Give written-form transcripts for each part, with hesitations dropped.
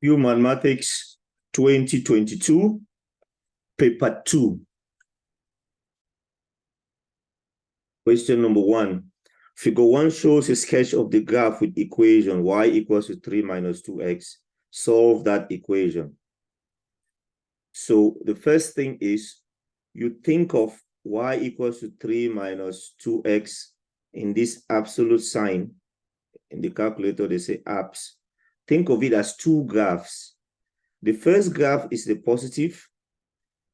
Pure Mathematics 2022, paper 2. Question number 1. Figure 1 shows a sketch of the graph with equation y equals to 3 minus 2x. Solve that equation. So the first thing is you think of y equals to 3 minus 2x in this absolute sign. In the calculator, they say abs. Think of it as two graphs. The first graph is the positive,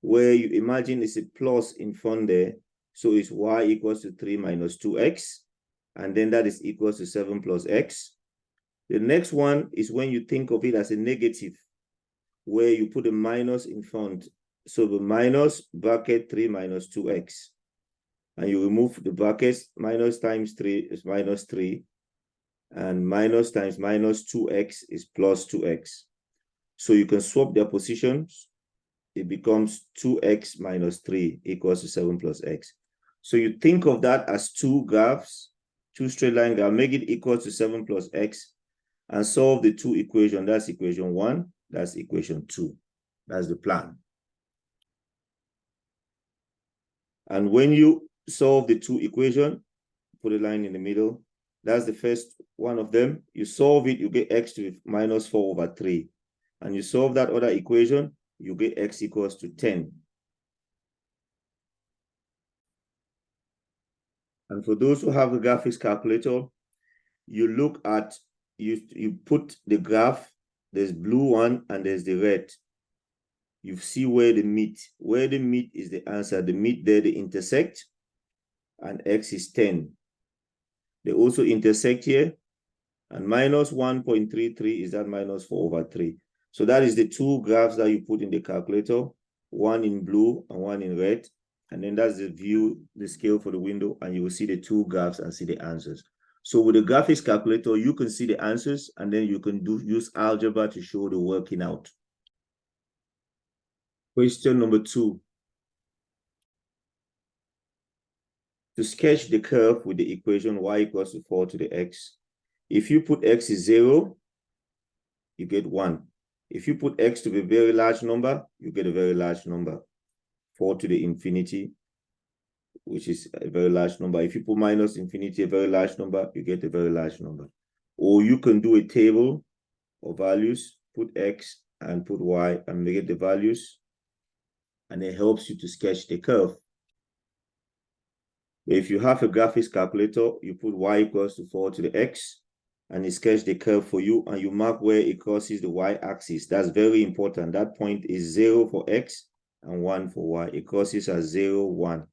where you imagine it's a plus in front there. So it's y equals to 3 minus 2x. And then that is equals to 7 plus x. The next one is when you think of it as a negative, where you put a minus in front. So the minus bracket 3 minus 2x. And you remove the brackets, minus times 3 is minus 3. And minus times minus 2x is plus 2x. So you can swap their positions. It becomes 2x minus 3 equals to 7 plus x. So you think of that as two graphs, two straight line graphs, make it equal to 7 plus x, and solve the two equations. That's equation 1, that's equation 2. That's the plan. And when you solve the two equations, put a line in the middle. That's the first one of them. You solve it, you get x to minus 4 over 3. And you solve that other equation, you get x equals to 10. And for those who have the graphics calculator, you look at, you put the graph, there's blue one and there's the red. You see where they meet. Where they meet is the answer. The meet there, they intersect, and x is 10. They also intersect here, and minus 1.33 is that minus 4 over 3. So that is the two graphs that you put in the calculator, one in blue and one in red. And then that's the view, the scale for the window, and you will see the two graphs and see the answers. So with the graphics calculator, you can see the answers, and then you can use algebra to show the working out. Question number 2. To sketch the curve with the equation y equals to 4 to the x. If you put x is 0, you get 1. If you put x to be a very large number, you get a very large number. 4 to the infinity, which is a very large number. If you put minus infinity, a very large number, you get a very large number. Or you can do a table of values, put x and put y and get the values, and it helps you to sketch the curve. If you have a graphics calculator, you put y equals to 4 to the x, and it sketches the curve for you, and you mark where it crosses the y-axis. That's very important. That point is 0 for x and 1 for y. It crosses at 0, 1.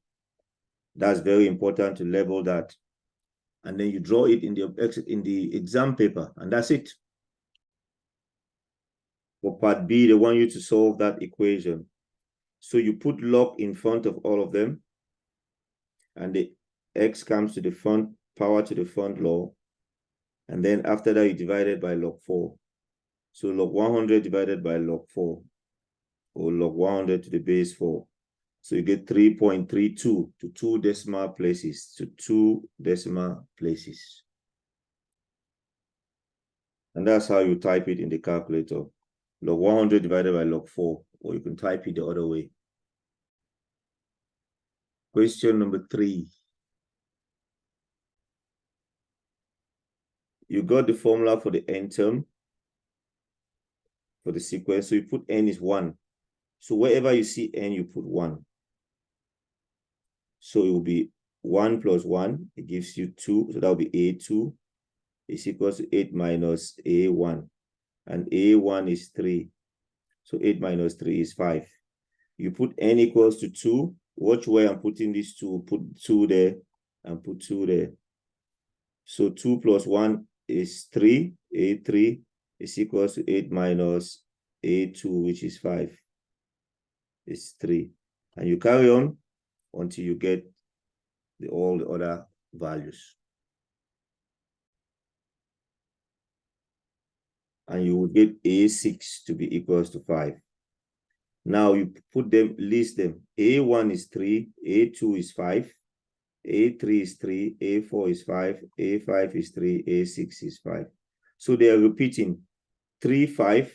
That's very important to label that. And then you draw it in the exam paper, and that's it. For part B, they want you to solve that equation. So you put log in front of all of them, and the x comes to the front, power to the front log. And then after that, you divide it by log 4. So log 100 divided by log 4, or log 100 to the base 4. So you get 3.32 to 2 decimal places, to 2 decimal places. And that's how you type it in the calculator. Log 100 divided by log 4, or you can type it the other way. Question number 3. You got the formula for the n term for the sequence. So you put n is 1. So wherever you see n, you put 1. So it will be 1 plus 1. It gives you 2. So that will be a2 is equals to 8 minus a1. And a1 is 3. So 8 minus 3 is 5. You put n equals to 2. Watch where I'm putting these 2. Put 2 there and put 2 there. So 2 plus 1 is 3. A3 is equals to 8 minus a2, which is 5. It's 3. And you carry on until you get all the other values. And you will get a6 to be equals to 5. Now you put them, list them. A1 is 3, A2 is 5, A3 is 3, A4 is 5, A5 is 3, A6 is 5. So they are repeating 3, 5,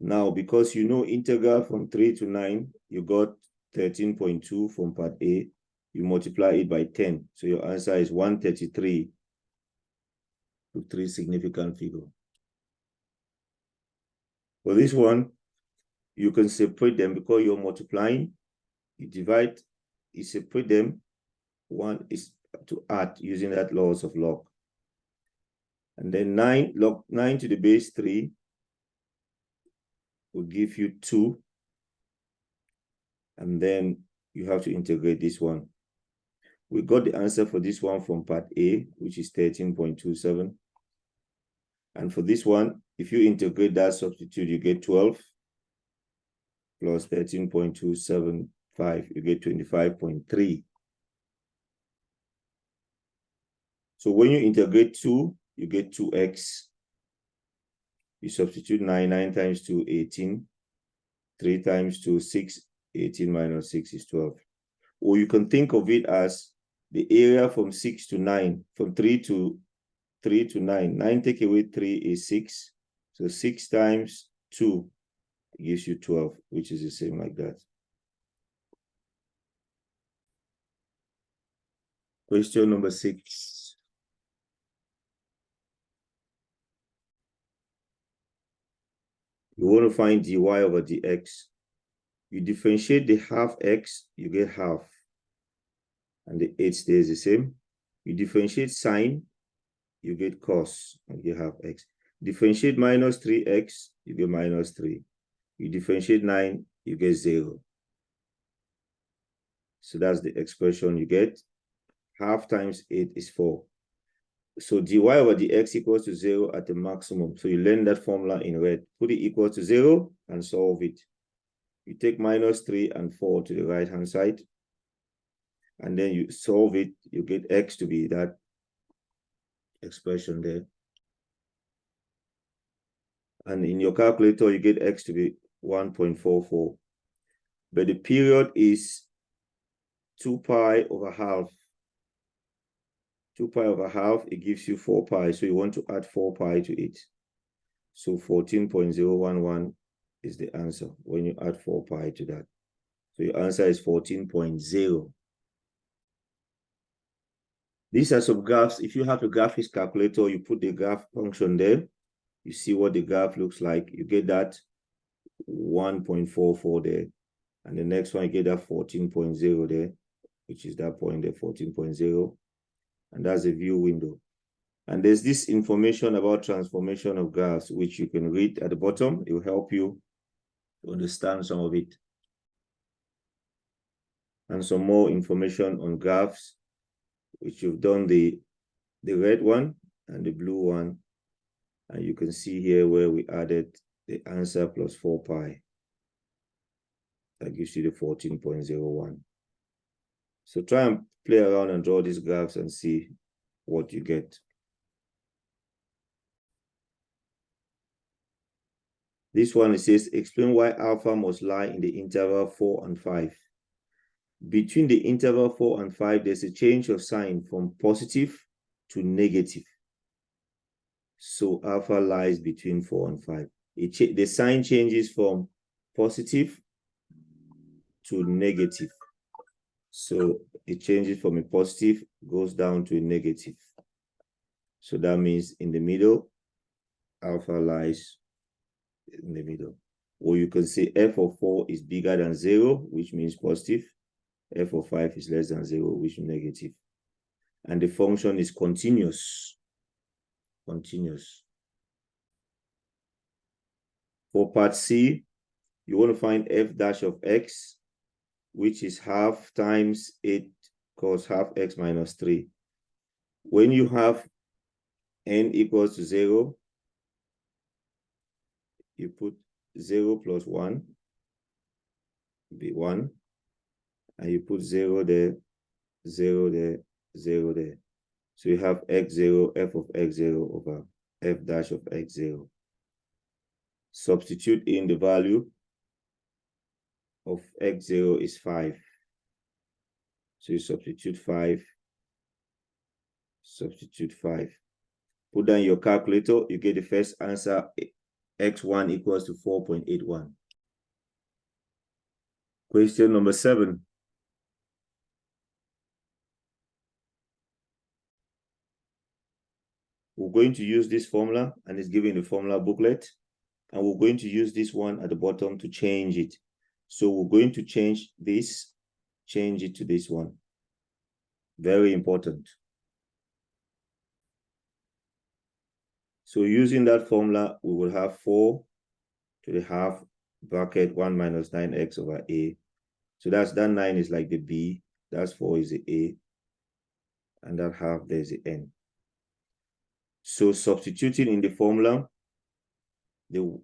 Now, because you know integral from 3 to 9, you got 13.2 from part A. You multiply it by 10. So your answer is 133 to 3 significant figure. For this one, you can separate them because you're multiplying. You divide, you separate them. One is to add using that laws of log. And then 9 log 9 to the base 3 will give you 2. And then you have to integrate this one. We got the answer for this one from part A, which is 13.27. And for this one, if you integrate that substitute, you get 12 plus 13.275, you get 25.3. So when you integrate 2, you get 2x. You substitute 9 times 2, 18. 3 times 2, 6. 18 minus 6 is 12. Or you can think of it as the area from 6 to 9, from 3 to 9. 9 take away 3 is 6. So 6 times 2 gives you 12, which is the same like that. Question number 6. You want to find dy over dx. You differentiate the half x, you get half. And the 8 stays the same. You differentiate sine, you get cos, and you have x. Differentiate minus 3x, you get minus 3. You differentiate 9, you get 0. So that's the expression you get. Half times 8 is 4. So dy over dx equals to 0 at the maximum. So you learn that formula in red. Put it equal to 0 and solve it. You take minus 3 and 4 to the right-hand side. And then you solve it. You get x to be that expression there. And in your calculator, you get x to be 1.44. But the period is 2 pi over half. 2 pi over half, it gives you 4 pi. So you want to add 4 pi to it. So 14.011 is the answer when you add 4 pi to that. So your answer is 14.0. These are some graphs. If you have a graphics calculator, you put the graph function there. You see what the graph looks like. You get that 1.44 there. And the next one, you get that 14.0 there, which is that point there, 14.0. And that's a view window. And there's this information about transformation of graphs, which you can read at the bottom. It will help you to understand some of it. And some more information on graphs, which you've done the red one and the blue one. And you can see here where we added the answer plus 4 pi. That gives you the 14.01. So try and play around and draw these graphs and see what you get. This one, it says, explain why alpha must lie in the interval 4 and 5. Between the interval 4 and 5, there's a change of sign from positive to negative. So alpha lies between 4 and 5. The sign changes from positive to negative. So it changes from a positive, goes down to a negative. So that means in the middle, alpha lies in the middle. Or you can say f of 4 is bigger than 0, which means positive. F of 5 is less than 0, which is negative. And the function is continuous. Continuous. For part C, you want to find f dash of x, which is half times 8 cos half x minus 3. When you have n equals to 0, you put 0 plus 1, be 1, and you put 0 there, 0 there, 0 there. So you have x0, f of x0 over f dash of x0. Substitute in the value of x0 is 5. So you substitute 5. Substitute 5. Put down your calculator, you get the first answer x1 equals to 4.81. Question number 7. We're going to use this formula, and it's given the formula booklet, and we're going to use this one at the bottom to change it. So we're going to change this, change it to this one. Very important. So using that formula, we will have 4 to the half bracket 1 minus 9x over a. So that 9 is like the b, that's 4 is the a, and that half there's the n. So substituting in the formula, the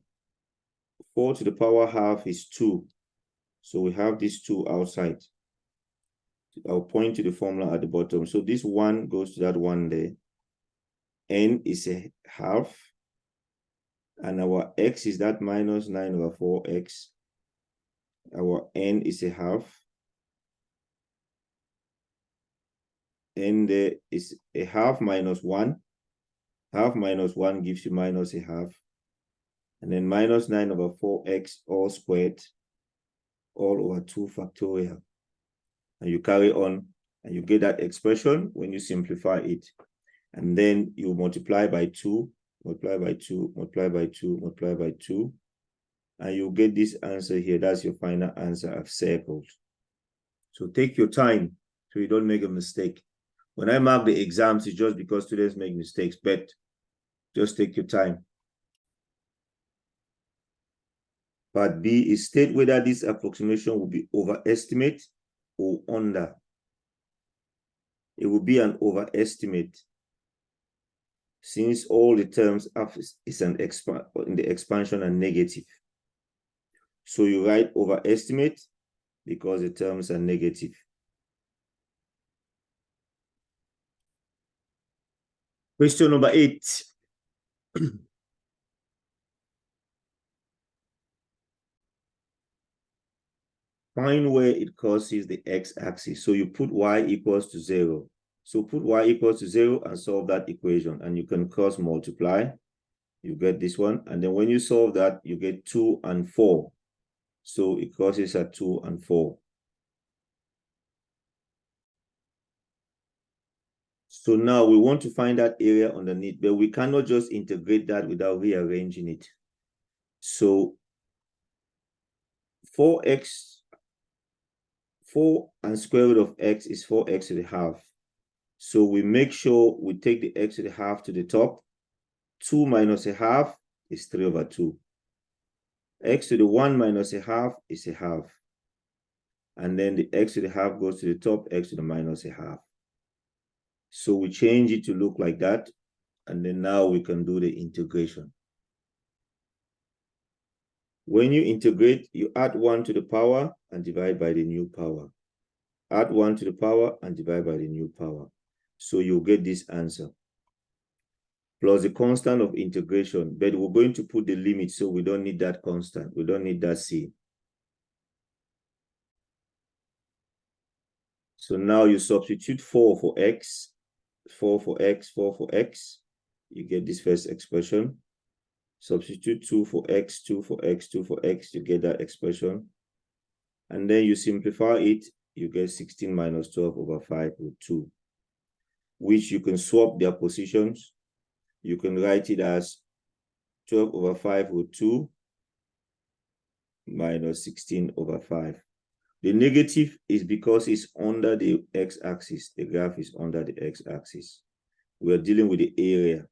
4 to the power half is 2. So we have this 2 outside. I'll point to the formula at the bottom. So this 1 goes to that 1 there. N is a half. And our x is that minus 9 over 4x. Our n is a half. N there is a half minus 1. Half minus 1 gives you minus a half. And then minus 9 over 4x all squared, all over 2 factorial. And you carry on, and you get that expression when you simplify it. And then you multiply by 2, multiply by 2, multiply by 2, multiply by 2. And you get this answer here. That's your final answer I've circled. So take your time so you don't make a mistake. When I mark the exams, it's just because students make mistakes, but just take your time. Part B is state whether this approximation will be overestimate or under. It will be an overestimate since all the terms is in the expansion and negative. So you write overestimate because the terms are negative. Question number 8. Find where it crosses the x-axis. So you put y equals to 0. So put y equals to 0 and solve that equation. And you can cross multiply. You get this one. And then when you solve that, you get 2 and 4. So it crosses at 2 and 4. So now we want to find that area underneath, but we cannot just integrate that without rearranging it. So 4x, 4 and square root of x is 4x to the half. So we make sure we take the x to the half to the top. 2 minus a half is 3 over 2. X to the 1 minus a half is a half. And then the x to the half goes to the top, x to the minus a half. So we change it to look like that. And then now we can do the integration. When you integrate, you add 1 to the power and divide by the new power. Add 1 to the power and divide by the new power. So you'll get this answer. Plus the constant of integration, but we're going to put the limit, so we don't need that constant. We don't need that c. So now you substitute 4 for x, 4 for x, 4 for x. You get this first expression. Substitute 2 for x, 2 for x, 2 for x. You get that expression. And then you simplify it. You get 16 minus 12 over 5 root 2, which you can swap their positions. You can write it as 12 over 5 root 2 minus 16 over 5. The negative is because it's under the x-axis. The graph is under the x-axis. We are dealing with the area.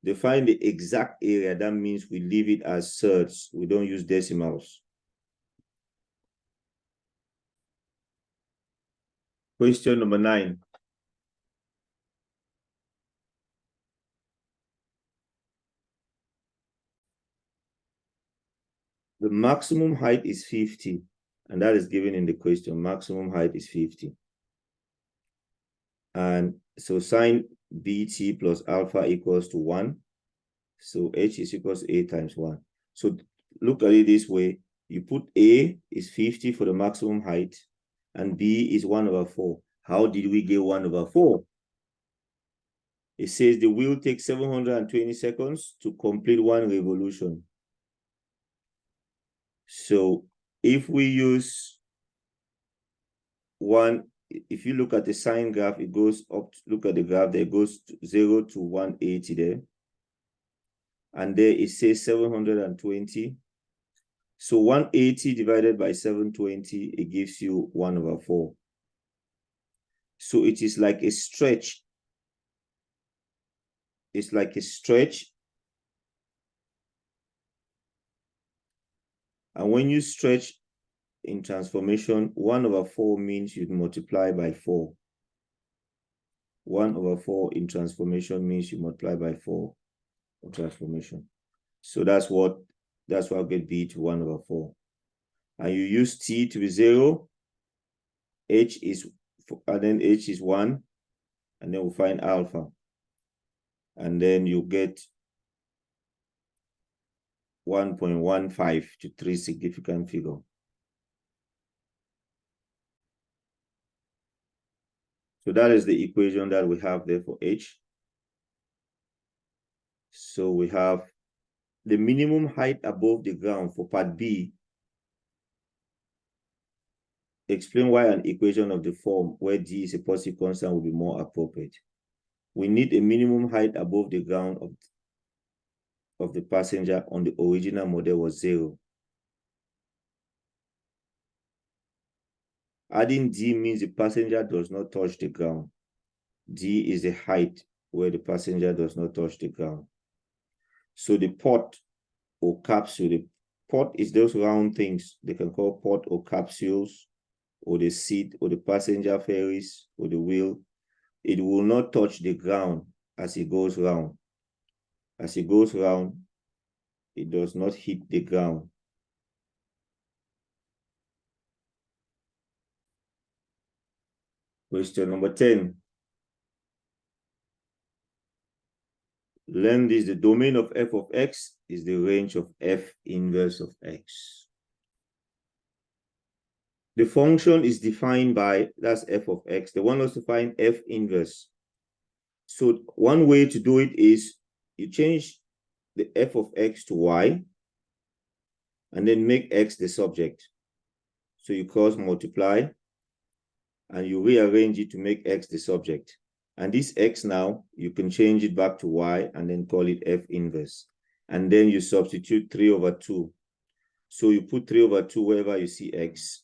Define the exact area. That means we leave it as thirds. We don't use decimals. Question number 9. The maximum height is 50, and that is given in the question. Maximum height is 50. And so sine bt plus alpha equals to 1. So h is equals to a times 1. So look at it this way. You put a is 50 for the maximum height, and b is 1 over 4. How did we get 1 over 4? It says the wheel takes 720 seconds to complete 1 revolution. So if we use if you look at the sine graph, it goes up, look at the graph there, it goes 0 to 180 there. And there it says 720. So 180 divided by 720, it gives you 1/4. So it is like a stretch. It's like a stretch. And when you stretch in transformation, 1/4 means you multiply by 4. 1/4 in transformation means you multiply by 4 in transformation. So that's why I get b to 1/4. And you use t to be 0, h is, and then h is 1, and then we'll find alpha. And then you get 1.15 to 3 significant figure. So that is the equation that we have there for h. So we have the minimum height above the ground for part B. Explain why an equation of the form where d is a positive constant will be more appropriate. We need a minimum height above the ground of the passenger on the original model was 0. Adding d means the passenger does not touch the ground. D is the height where the passenger does not touch the ground. So the pod or capsule, the pod is those round things they can call pod or capsules, or the seat, or the passenger ferries, or the wheel. It will not touch the ground as it goes round. As it goes round, it does not hit the ground. Question number 10. Learn this: the domain of f of x is the range of f inverse of x. The function is defined by, that's f of x. They want us to find f inverse. So one way to do it is you change the f of x to y, and then make x the subject. So you cross multiply, and you rearrange it to make x the subject. And this x now, you can change it back to y and then call it f inverse. And then you substitute 3/2. So you put 3/2 wherever you see x.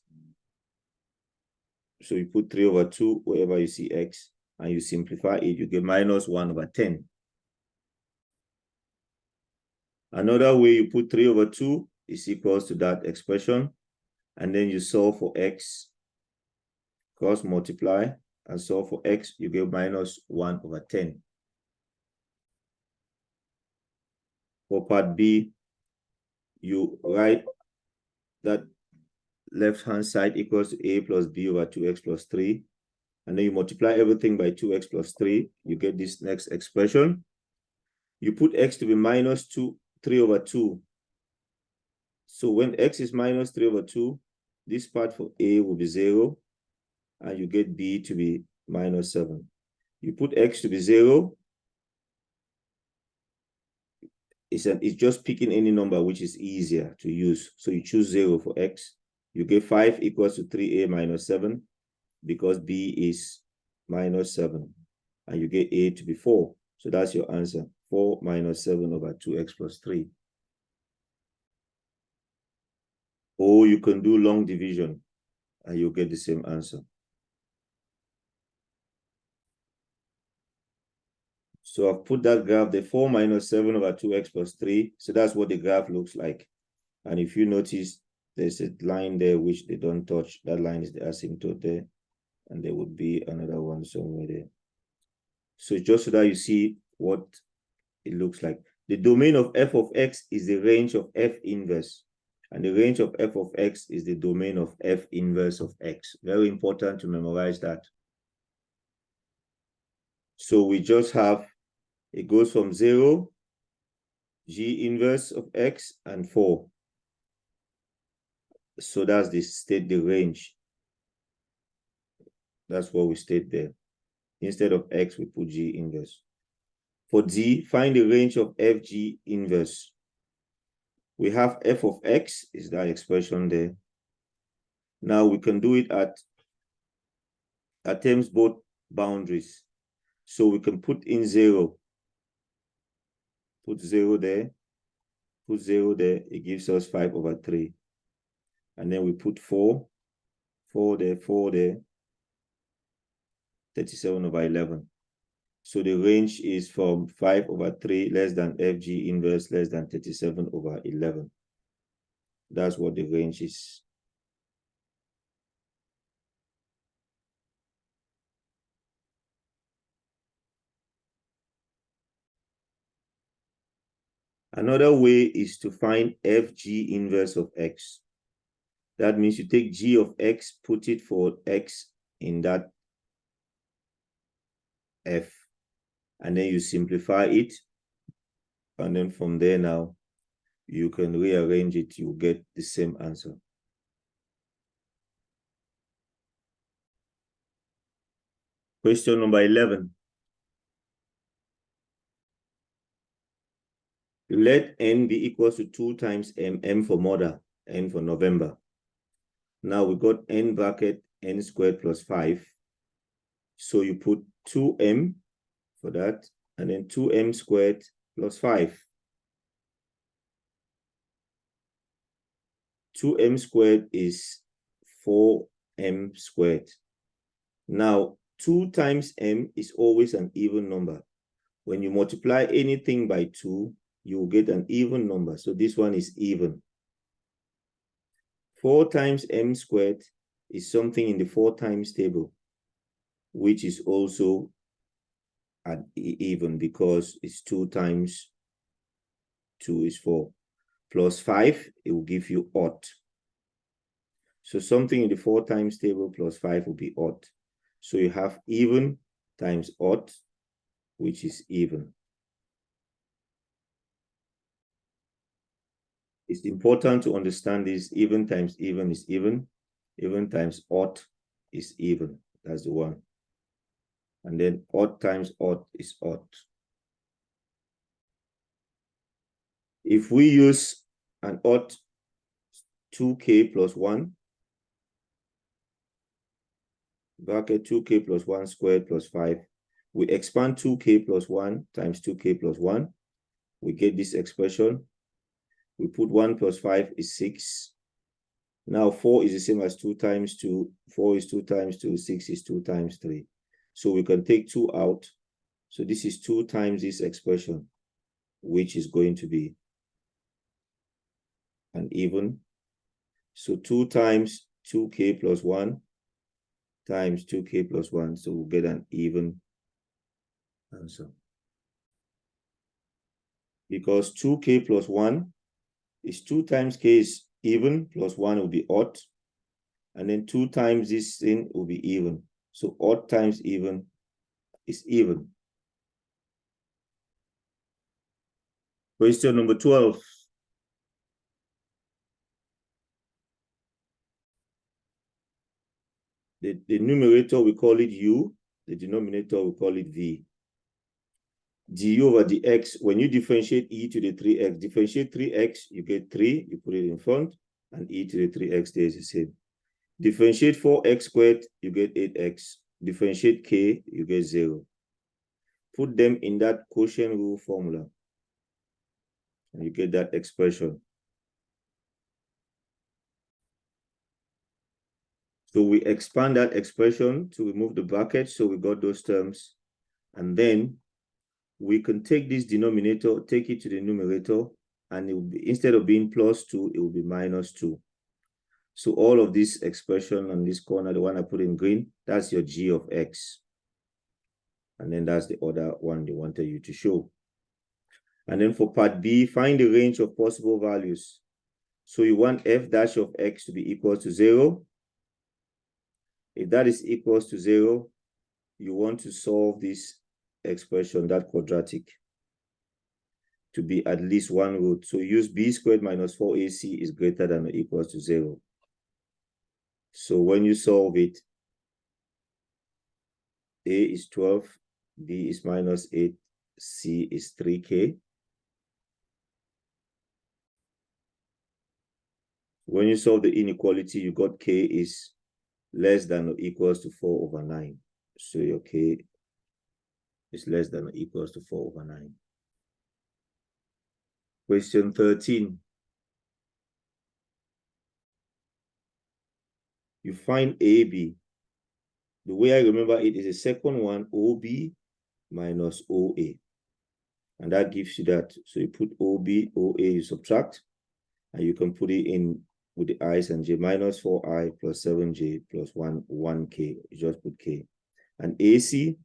So you put 3/2 wherever you see x, and you simplify it, you get minus 1/10. Another way, you put 3/2 is equals to that expression, and then you solve for x, cross multiply, and solve for x, you get minus 1/10. For part B, you write that left-hand side equals to a plus b over 2x plus 3. And then you multiply everything by 2x plus 3. You get this next expression. You put x to be minus 3/2. So when x is minus 3/2, this part for a will be 0. And you get b to be minus 7. You put x to be 0. It's just picking any number which is easier to use. So you choose 0 for x. You get 5 equals to 3a minus 7, because b is minus 7. And you get a to be 4. So that's your answer. 4 minus 7 over 2x plus 3. Or you can do long division, and you'll get the same answer. So I've put that graph, the 4 minus 7 over 2x plus 3. So that's what the graph looks like. And if you notice, there's a line there which they don't touch. That line is the asymptote there. And there would be another one somewhere there. So just so that you see what it looks like. The domain of f of x is the range of f inverse. And the range of f of x is the domain of f inverse of x. Very important to memorize that. So we just have, it goes from 0, g inverse of x, and 4. So that's the range. That's what we state there. Instead of x, we put g inverse. For D, find the range of FG inverse. We have f of x, is that expression there. Now we can do it at terms both boundaries. So we can put in 0. Put 0 there. Put 0 there. It gives us 5/3. And then we put 4. 4 there, 4 there. 37/11. So the range is from 5/3 less than FG inverse less than 37/11. That's what the range is. Another way is to find FG inverse of x. That means you take g of x, put it for x in that f, and then you simplify it. And then from there now, you can rearrange it, you get the same answer. Question number 11. Let n be equals to 2 times m, m for mother, n for November. Now we got n bracket n squared plus 5. So you put 2m for that, and then 2m squared plus 5. 2m squared is 4m squared. Now, 2 times m is always an even number. When you multiply anything by 2, you will get an even number. So this one is even. 4 times m squared is something in the 4 times table, which is also an even because it's 2 times 2 is 4. Plus 5, it will give you odd. So something in the 4 times table plus 5 will be odd. So you have even times odd, which is even. It's important to understand this. Even times even is even. Even times odd is even. That's the one. And then odd times odd is odd. If we use an odd 2k plus 1, bracket 2k plus 1 squared plus 5, we expand 2k plus 1 times 2k plus 1. We get this expression. We put 1 plus 5 is 6. Now 4 is the same as 2 times 2. 4 is 2 times 2. 6 is 2 times 3. So we can take 2 out. So this is 2 times this expression, which is going to be an even. So 2 times 2k plus 1 times 2k plus 1. So we'll get an even answer. Because 2k plus 1 is 2 times k is even, plus 1 will be odd. And then 2 times this thing will be even. So odd times even is even. Question number 12. The numerator, we call it u. The denominator, we call it v. Du over dx, when you differentiate e to the 3x, differentiate 3x, you get 3, you put it in front, and e to the 3x stays the same. Differentiate 4x squared, you get 8x. Differentiate k, you get 0. Put them in that quotient rule formula, and you get that expression. So we expand that expression to remove the bracket, so we got those terms. And then we can take this denominator, take it to the numerator, and it will be, instead of being plus 2, it will be minus 2. So all of this expression on this corner, the one I put in green, that's your g of x. And then that's the other one they wanted you to show. And then for part B, find the range of possible values. So you want f dash of x to be equal to 0. If that is equals to 0, you want to solve this expression, that quadratic, to be at least one root. So use b squared minus 4ac is greater than or equals to 0. So when you solve it, a is 12, b is minus 8, C is 3k. When you solve the inequality, you got k is less than or equals to 4/9. So your k is less than or equals to 4/9. Question 13. You find AB. The way I remember it is the second one, OB minus OA. And that gives you that. So you put OB, OA, you subtract, and you can put it in with the i's and j, minus 4i plus 7j plus 1k. You just put k. And AC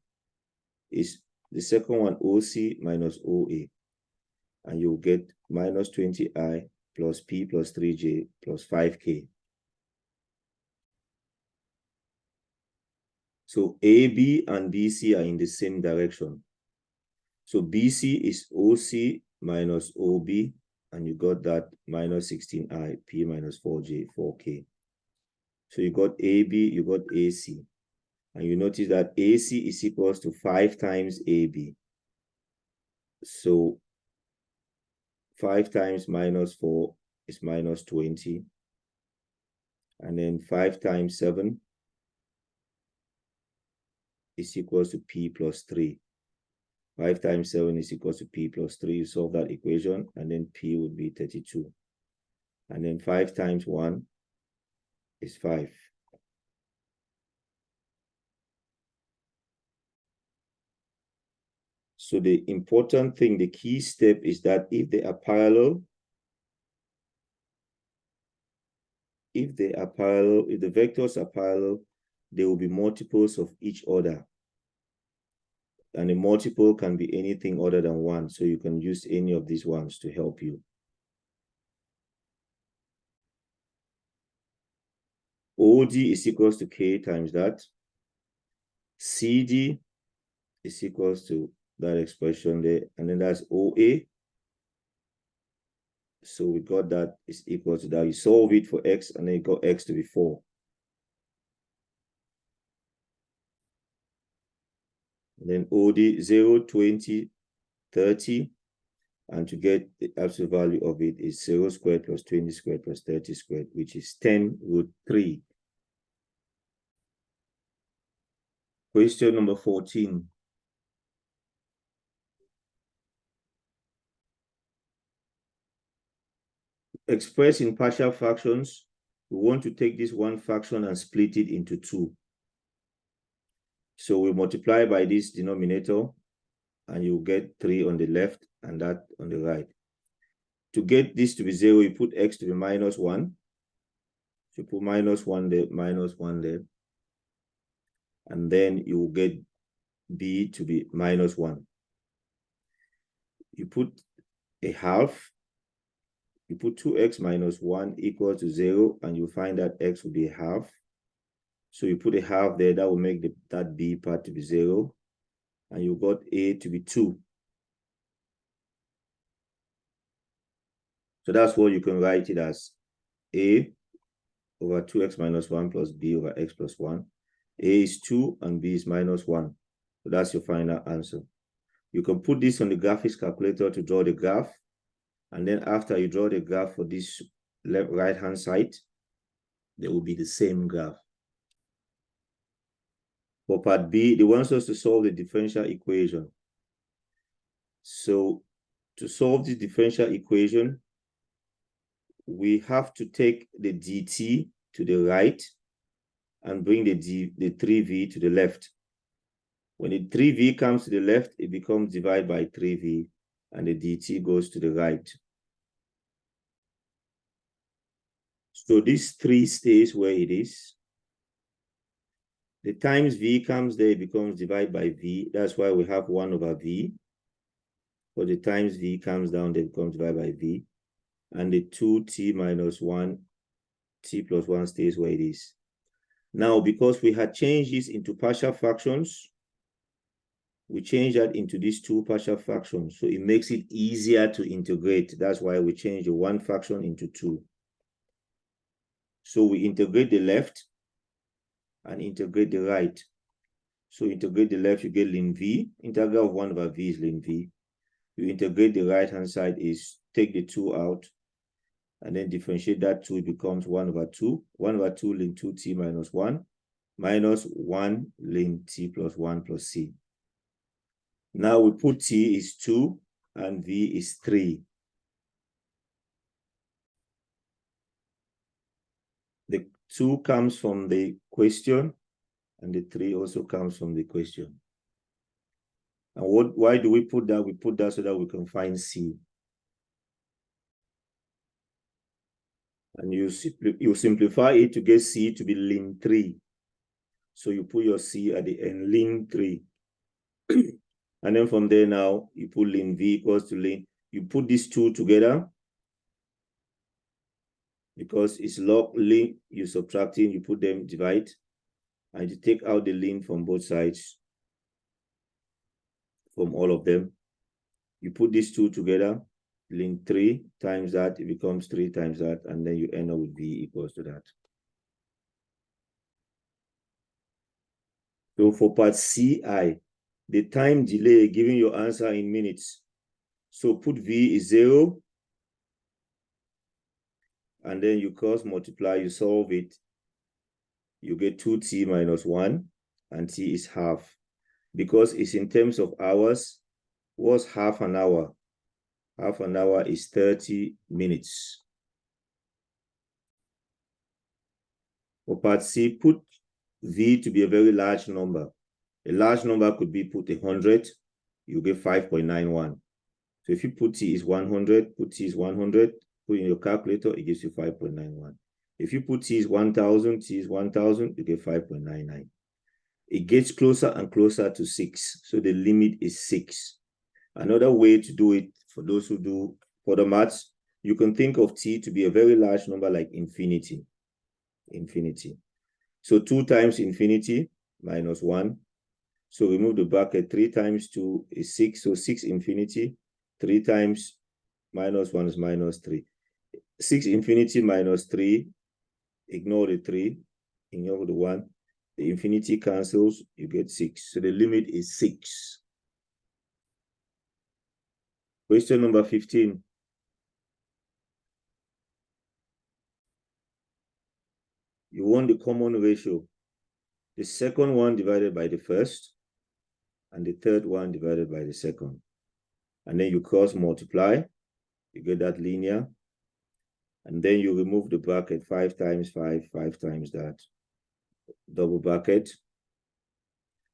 is the second one, OC minus OA. And you'll get minus 20i plus p plus 3j plus 5k. So AB and BC are in the same direction. So BC is OC minus OB, and you got that minus 16i, P minus 4j, 4k. So you got AB, you got AC. And you notice that AC is equals to 5 times AB. So 5 times minus 4 is minus 20. And then 5 times 7 is equals to P plus 3. 5 times 7 is equals to P plus 3. You solve that equation, and then P would be 32. And then 5 times 1 is 5. So the important thing, the key step is that if they are parallel, if the vectors are parallel, they will be multiples of each other. And a multiple can be anything other than 1. So you can use any of these ones to help you. OD is equals to K times that. CD is equals to that expression there. And then that's OA. So we got that is equal to that. You solve it for X, and then you got X to be 4. And then OD 0, 20, 30. And to get the absolute value of it is 0 squared plus 20 squared plus 30 squared, which is 10 root 3. Question number 14. Expressed in partial fractions, we want to take this one fraction and split it into 2. So we multiply by this denominator, and you get 3 on the left and that on the right. To get this to be 0, you put x to be minus 1. So you put minus 1 there, minus 1 there. And then you will get b to be minus 1. You put a half. You put 2x minus 1 equal to 0, and you find that x will be a half. So you put a half there, that will make that b part to be 0. And you got a to be 2. So that's what you can write it as. A over 2x minus 1 plus b over x plus 1. A is 2 and b is minus 1. So that's your final answer. You can put this on the graphics calculator to draw the graph. And then after you draw the graph for this right-hand side, there will be the same graph. For part B, they want us to solve the differential equation. So to solve this differential equation, we have to take the dt to the right and bring the 3v to the left. When the 3v comes to the left, it becomes divided by 3v, and the dt goes to the right. So this 3 stays where it is. The times v comes there, it becomes divided by v. That's why we have 1 over v. But the times v comes down, they become divided by v. And the 2t minus 1, t plus 1 stays where it is. Now, because we had changed this into partial fractions, we change that into these 2 partial fractions. So it makes it easier to integrate. That's why we change the 1 fraction into 2. So we integrate the left and integrate the right. So integrate the left, you get ln v. Integral of 1 over v is ln v. You integrate the right-hand side is take the 2 out, and then differentiate that 2, it becomes 1 over 2. 1 over 2 ln 2t minus 1, minus 1 ln t plus 1 plus c. Now we put t is 2 and v is 3. The 2 comes from the question, and the 3 also comes from the question. And why do we put that? We put that so that we can find c. And you simplify it to get c to be ln 3. So you put your c at the end, ln 3. And then from there now, you put ln v equals to ln. You put these two together, because it's log ln, you're subtracting, you put them, divide, and you take out the ln from both sides, from all of them. You put these two together, ln 3 times that, it becomes 3 times that, and then you end up with v equals to that. So for part CI, the time delay, giving your answer in minutes. So put v is 0, and then you cross multiply, you solve it, you get 2t minus 1, and t is half. Because it's in terms of hours, what's half an hour? Half an hour is 30 minutes. For part C, put v to be a very large number. A large number could be put 100, you get 5.91. So if you put t is 100, put t is 100, put in your calculator, it gives you 5.91. If you put t is 1,000, t is 1,000, you get 5.99. It gets closer and closer to 6, so the limit is 6. Another way to do it, for those who do further maths, you can think of t to be a very large number like infinity. Infinity. So 2 times infinity minus 1. So remove the bracket. 3 times 2 is 6. So 6 infinity. 3 times minus 1 is minus 3. 6 infinity minus 3. Ignore the 3. Ignore the 1. The infinity cancels. You get 6. So the limit is 6. Question number 15. You want the common ratio. The second one divided by the first, and the third one divided by the second. And then you cross multiply, you get that linear. And then you remove the bracket, 5 times 5, 5 times that. Double bracket.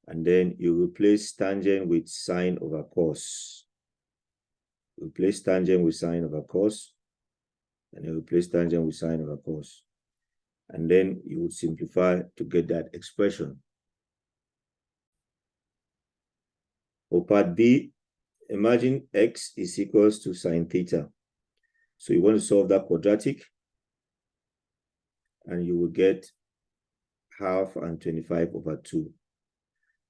And then you replace tangent with sine over cos. Replace tangent with sine over cos. And then replace tangent with sine over cos. And then you would simplify to get that expression. For part B, imagine x is equals to sine theta. So you want to solve that quadratic, and you will get half and 25 over 2.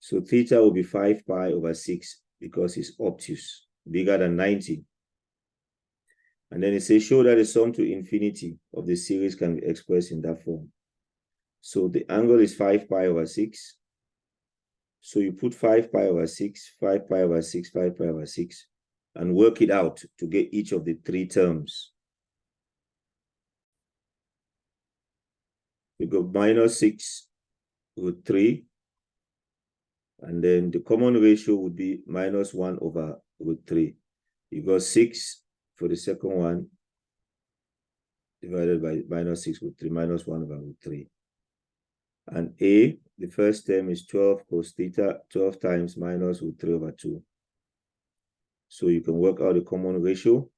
So theta will be 5 pi over 6 because it's obtuse, bigger than 90. And then it says show that the sum to infinity of the series can be expressed in that form. So the angle is 5 pi over 6. So you put 5 pi over 6, 5 pi over 6, 5 pi over 6, and work it out to get each of the 3 terms. You go minus 6 root 3, and then the common ratio would be minus 1 over root 3. You got 6 for the second one, divided by minus 6 root 3, minus 1 over root 3. And a, the first term is 12 cos theta, 12 times minus root 3 over 2. So you can work out the common ratio,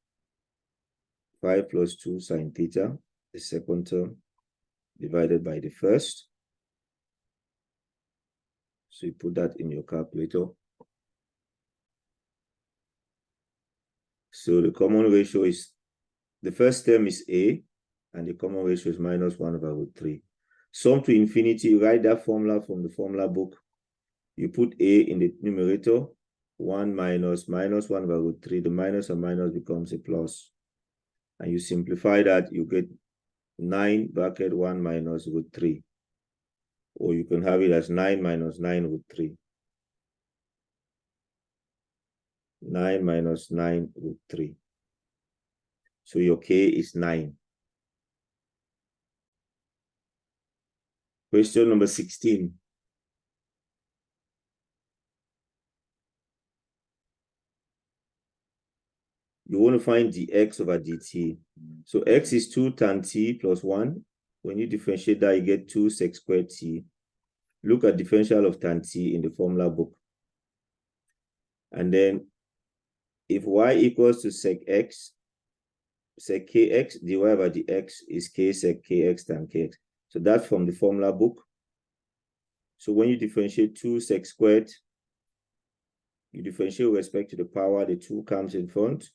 5 plus 2 sine theta, the second term, divided by the first. So you put that in your calculator. So the common ratio is, the first term is a, and the common ratio is minus 1 over root 3. Sum to infinity, write that formula from the formula book. You put a in the numerator, 1 minus 1 over root 3. The minus and minus becomes a plus. And you simplify that, you get 9 bracket 1 minus root 3 Or you can have it as 9 minus 9 root 3. 9 minus 9 root 3. So your K is 9. Question number 16. You want to find dx over dt. So x is 2 tan t plus 1. When you differentiate that, you get 2 sec squared t. Look at differential of tan t in the formula book. And then if y equals to sec x, sec kx, dy by dx is k sec kx tan kx. So that's from the formula book. So when you differentiate 2 sec squared, you differentiate with respect to the power, the 2 comes in front.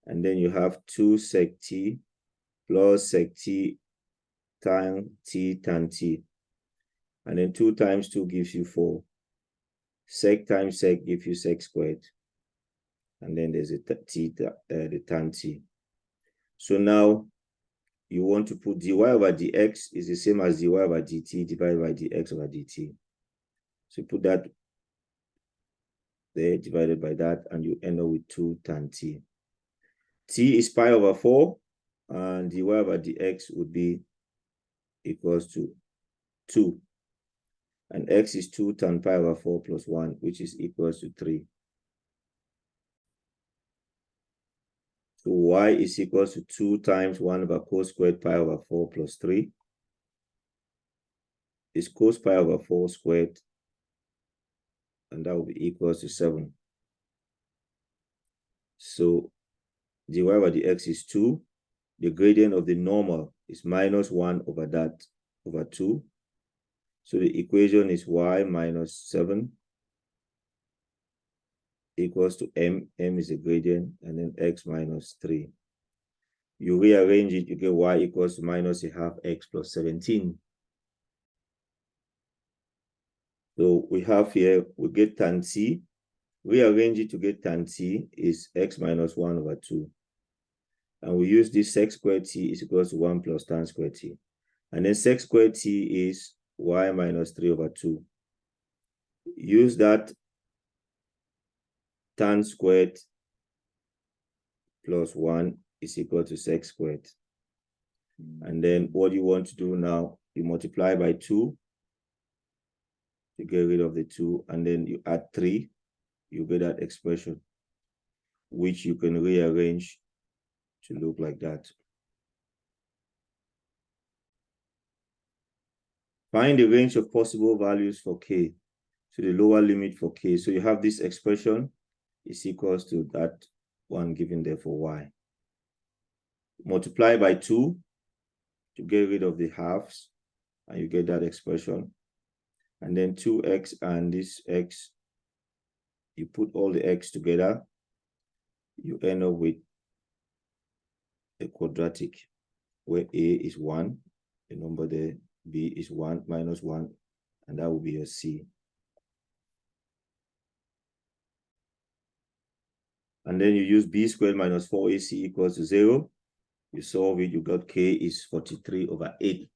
And then you have 2 sec t plus sec t tan t. And then 2 times 2 gives you 4. Sec times sec gives you sec squared. And then there's the tan t. So now you want to put dy over dx is the same as dy over dt divided by dx over dt. So put that there divided by that, and you end up with 2 tan t. T is pi over 4, and dy over dx would be equals to 2. And x is 2 tan pi over 4 plus 1, which is equals to 3. So y is equals to 2 times 1 over cos squared pi over 4 plus 3. Is cos pi over 4 squared, and that will be equals to 7. So dy over dx is 2. The gradient of the normal is minus 1 over that over 2. So the equation is y minus 7 equals to m. M is the gradient, and then x minus 3. You rearrange it, you get y equals to minus a half x plus 17. So we have here, we get tan t. Rearrange it to get tan t is x minus 1 over 2. And we use this sec squared t is equals to 1 plus tan squared t. And then sec squared t is y minus 3 over 2. Use that tan squared plus 1 is equal to sec squared. And then what you want to do now, you multiply by 2 to get rid of the 2, and then you add 3, you get that expression, which you can rearrange to look like that. Find the range of possible values for k. So the lower limit for k. So you have this expression is equals to that one given there for y. Multiply by 2 to get rid of the halves, and you get that expression. And then 2x and this x, you put all the x together, you end up with a quadratic where a is 1, the number there, b is 1 minus 1, and that will be your c. And then you use b squared minus 4ac equals to 0. You solve it, you got k is 43 over 8.